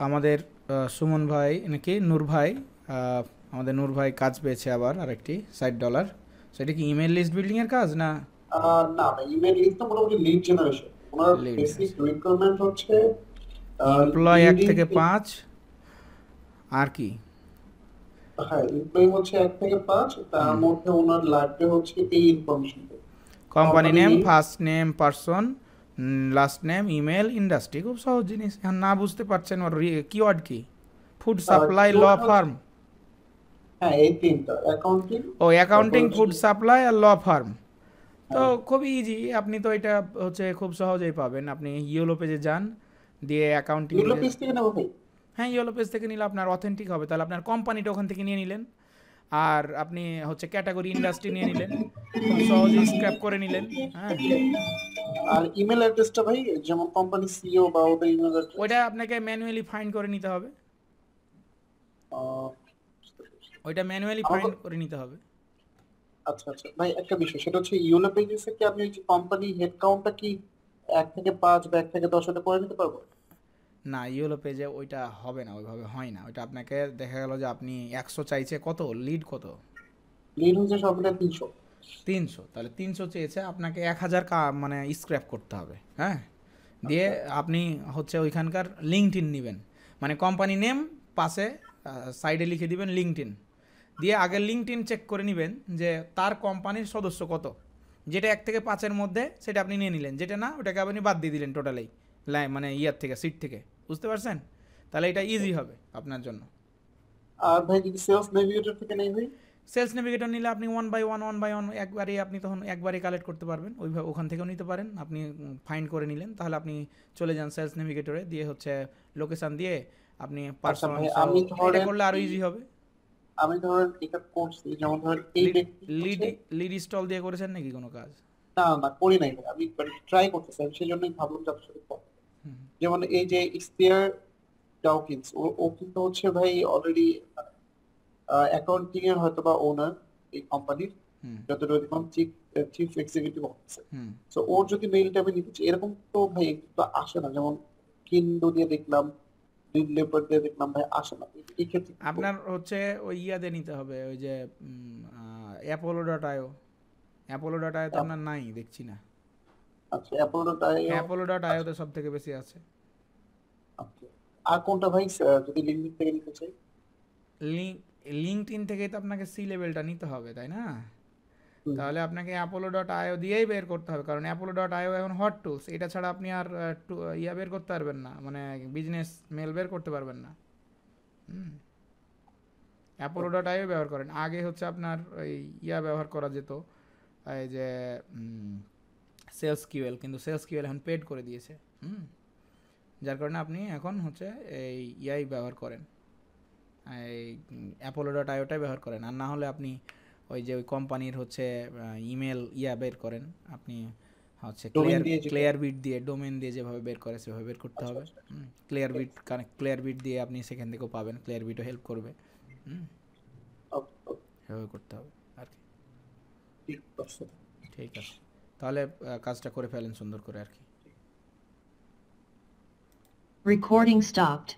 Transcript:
আমাদের সুমন ভাই নাকি নূর ভাই, আমাদের নূর ভাই কাজ পেয়েছে আবার আরেকটি $60। সেটা কি ইমেল লিস্ট বিল্ডিং এর কাজ না? না না, ইমেল লিস্ট তো মোটামুটি লিড জেনারেশন। ওনার লিড বেসিক রিকোয়ারমেন্ট হচ্ছে এমপ্লয় 1 লিডিং। থেকে 5 আর কি? হ্যাঁ, এমপ্লয়ি হচ্ছে 1 থেকে 5, তার মধ্যে ওনার লাগবে হচ্ছে এই information, company company name, name. First name person, last name, email, industry. খুব সহজ জিনিস। এখন না বুঝতে পারছেন ওর কিওয়ার্ড কি? ফুড সাপ্লাই, ল কিওয়ার্ড হচ্ছে, ফার্ম। হ্যাঁ এই তিনটা অ্যাকাউন্টিং, ও তারপর অ্যাকাউন্টিং, ফুড হচ্ছে সাপ্লাই আর ল ফার্ম। তো হ্যাঁ, খুবই ইজি, আপনি তো এটা হচ্ছে খুব সহজেই পাবেন। আপনি ইয়েলো পেজে যান, দিয়ে অ্যাকাউন্টিং এগুলো লিখে। পিস থেকে নেবো ভাই। হ্যাঁ, ইয়েলো পেজ থেকে নিলে আপনার অথেন্টিক হবে, তাহলে আপনার কোম্পানিটা ওখান থেকে নিয়ে নিলেন, আর আপনি হচ্ছে ক্যাটাগরি ইন্ডাস্ট্রি নিয়ে নিলেন, খুব সহজেই স্ক্র্যাপ করে নিলেন। হ্যাঁ, আর ইমেল অ্যাড্রেসটা ভাই, যেমন কোম্পানি সিইও বা ওদের ইমেল অ্যাড্রেস। ওইটা আপনাকে ম্যানুয়ালি ফাইন্ড করে নিতে হবে, ওইটা ম্যানুয়ালি আমার ফাইন্ড করে নিতে হবে। আচ্ছা আচ্ছা ভাই, একটা বিষয় সেটা হচ্ছে ইউলো পেজেসে কি আমি যে কোম্পানি হেড কাউন্টটা কি 1 থেকে 5 বা 1 থেকে 10 করে নিতে পারবো? না, ইয়েলো পেজে ওইটা হবে না, ওইভাবে হয় না। ওইটা আপনাকে দেখা গেল যে আপনি 100 চাইছে, কত লিড, কত লিড হচ্ছে সব মিলে 300। 300, তাহলে 300 চেয়েছে, আপনাকে 1000 মানে স্ক্র্যাপ করতে হবে। হ্যাঁ, দিয়ে আচ্ছা আপনি হচ্ছে ওইখানকার লিঙ্কডইন নেবেন, মানে কোম্পানি নেম পাশে সাইডে লিখে দিবেন লিঙ্কডইন, দিয়ে আগে লিঙ্কডইন চেক করে নেবেন যে তার কোম্পানির সদস্য কত। যেটা 1 থেকে 5-এর মধ্যে সেটা আপনি নিয়ে নিলেন, যেটা না ওটাকে আপনি বাদ দিয়ে দিলেন টোটালি, মানে ইয়ার থেকে, সিট থেকে। বুঝতে পারছেন? তাহলে এটা ইজি হবে আপনার জন্য। আর ভাই যদি সেলস নেভিগেটর থেকে নেই ভাই? সেলস নেভিগেটর নিলে আপনি 1 বাই 1 একবারেই, আপনি তখন একবারেই কালেক্ট করতে পারবেন, ওইভাবে ওখান থেকেও নিতে পারেন। আপনি ফাইন্ড করে নিলেন, তাহলে আপনি চলে যান সেলস নেভিগেটরে, দিয়ে হচ্ছে লোকেশান দিয়ে আপনি আচ্ছা পার্সন ভাই, সহ, আমি এটা ধরেন করলে আরও ইজি হবে। এটা করছি, যেমন ধরেন এই লিড ব্যক্তি লিড হচ্ছে। লিড স্টল দিয়ে করেছেন নাকি কোনো কাজ? না না, করি নাই ভাই, আমি ট্রাই করতেছি, আমি সেই জন্যই ভাবলাম যে আপনার সাথে কথা। যেমন এই যে স্পিয়ার ডাউকিন্স, ও ও কিন্তু হচ্ছে ভাই অলরেডি অ্যাকাউন্টিং এর হয়তো বা ওনার এই কোম্পানির, হুম যতটুকু দেখলাম চিফ চিফ এক্সিকিউটিভ অফিসার। হুম তো ওর যদি মেইলটা আমি নিতে চাই, এরকম তো ভাই তো আসে না। যেমন কিন্ডো দিয়ে দেখলাম, লিড লেপার দিয়ে দেখলাম, ভাই আসে না। এই ক্ষেত্রে কি করবো? আপনার হচ্ছে ওই ইয়াতে নিতে হবে, ওই যে অ্যাপোলো.io। অ্যাপোলো.io তো আপনার নাই দেখছি না। আচ্ছা, অ্যাপোলোটাইও। অ্যাপোলো.ioতে আচ্ছা সব থেকে বেশি আছে। আচ্ছা। আর কোনটা ভাই, যদি লিঙ্কডিন থেকে নিতে চাই? লিঙ্কডইন থেকেই তো আপনাকে সি লেভেলটা নিতে হবে, তাই না? হুম, তাহলে আপনাকে অ্যাপোলো.io দিয়েই বের করতে হবে, কারণ অ্যাপোলো.io এখন হট টুলস। এটা ছাড়া আপনি আর ইয়া বের করতে পারবেন না, মানে বিজনেস মেল বের করতে পারবেন না। হুম, অ্যাপোলো.io ব্যবহার করেন। আগে হচ্ছে আপনার ওই ইয়া ব্যবহার করা যেত, এই যে সেলস কিউএল, কিন্তু সেলস কিউএল এখন পেড করে দিয়েছে। হুম, যার কারণে আপনি এখন হচ্ছে এই ইয়াই ব্যবহার করেন, এই অ্যাপোলো.ioটাই ব্যবহার করেন। আর না হলে আপনি ওই যে ওই কোম্পানির হচ্ছে ইমেল ইয়া বের করেন, আপনি হচ্ছে ডোমেইন দিয়ে যেটা। ক্লিয়ার বিট দিয়ে, ডোমেন দিয়ে যেভাবে বের করে সেভাবে বের করতে আচ্ছা হবে। আচ্ছা আচ্ছা। ক্লিয়ার বিট দিয়ে আপনি সেখান থেকেও পাবেন, ক্লিয়ার বিটও হেল্প করবে। হুম, ওকে, ওকে, সেভাবে করতে হবে আর কি। ঠিক আছে। ঠিক আছে, তাহলে কাজটা করে ফেলেন সুন্দর করে আর কি। Recording stopped.